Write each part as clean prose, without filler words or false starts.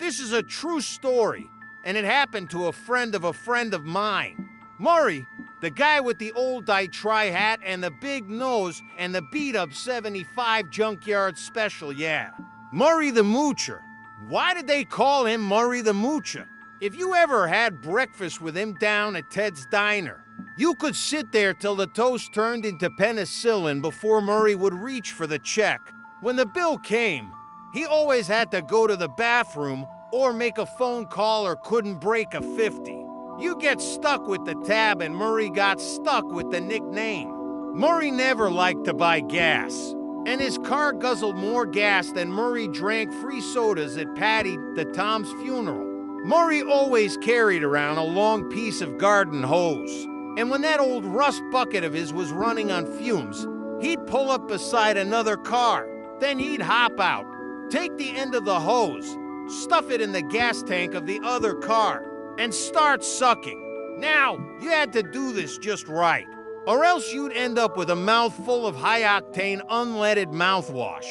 This is a true story, and it happened to a friend of mine. Murray, the guy with the old die-try hat and the big nose and the beat-up 75 junkyard special, yeah. Murray the Moocher. Why did they call him Murray the Moocher? If you ever had breakfast with him down at Ted's Diner, you could sit there till the toast turned into penicillin before Murray would reach for the check. When the bill came, he always had to go to the bathroom or make a phone call or couldn't break a 50. You get stuck with the tab, and Murray got stuck with the nickname. Murray never liked to buy gas, and his car guzzled more gas than Murray drank free sodas at Patty the Tom's funeral. Murray always carried around a long piece of garden hose, and when that old rust bucket of his was running on fumes, he'd pull up beside another car. Then he'd hop out, take the end of the hose, stuff it in the gas tank of the other car, and start sucking. Now, you had to do this just right, or else you'd end up with a mouthful of high-octane unleaded mouthwash.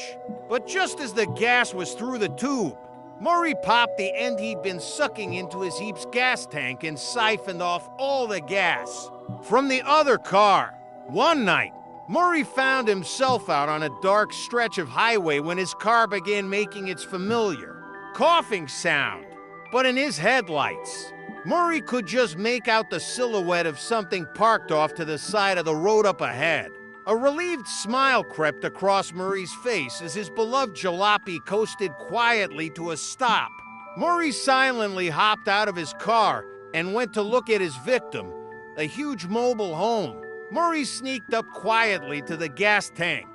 But just as the gas was through the tube, Murray popped the end he'd been sucking into his heap's gas tank and siphoned off all the gas from the other car. One night, Murray found himself out on a dark stretch of highway when his car began making its familiar coughing sound. But in his headlights, Murray could just make out the silhouette of something parked off to the side of the road up ahead. A relieved smile crept across Murray's face as his beloved jalopy coasted quietly to a stop. Murray silently hopped out of his car and went to look at his victim, a huge mobile home. Murray sneaked up quietly to the gas tank.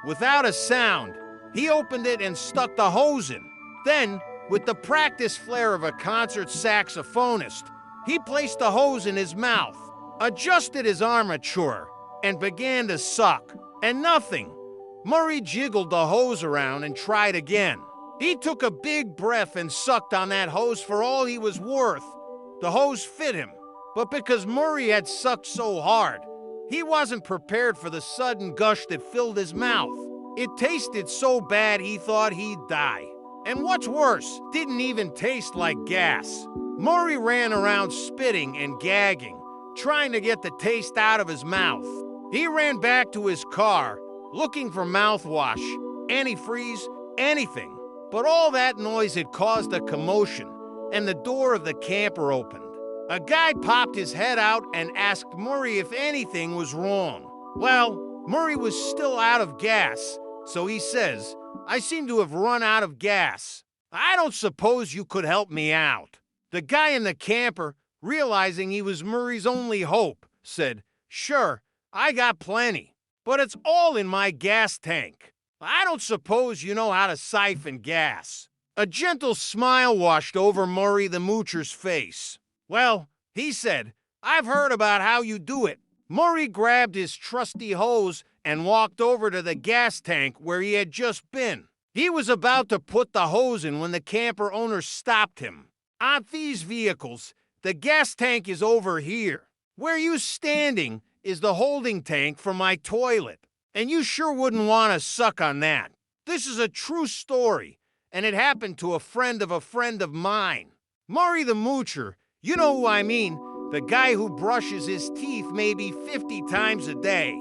Without a sound, he opened it and stuck the hose in. Then, with the practice flair of a concert saxophonist, he placed the hose in his mouth, adjusted his armature, and began to suck. And nothing. Murray jiggled the hose around and tried again. He took a big breath and sucked on that hose for all he was worth. The hose fit him, but because Murray had sucked so hard, he wasn't prepared for the sudden gush that filled his mouth. It tasted so bad he thought he'd die. And what's worse, didn't even taste like gas. Murray ran around spitting and gagging, trying to get the taste out of his mouth. He ran back to his car, looking for mouthwash, antifreeze, anything. But all that noise had caused a commotion, and the door of the camper opened. A guy popped his head out and asked Murray if anything was wrong. Well, Murray was still out of gas, so he says, "I seem to have run out of gas. I don't suppose you could help me out." The guy in the camper, realizing he was Murray's only hope, said, "Sure, I got plenty, but it's all in my gas tank. I don't suppose you know how to siphon gas." A gentle smile washed over Murray the Moocher's face. "Well," he said, "I've heard about how you do it." Murray grabbed his trusty hose and walked over to the gas tank where he had just been. He was about to put the hose in when the camper owner stopped him. "On these vehicles, the gas tank is over here. Where you standing is the holding tank for my toilet, and you sure wouldn't want to suck on that. This is a true story, and it happened to a friend of mine. Murray the Moocher, you know who I mean, the guy who brushes his teeth maybe 50 times a day.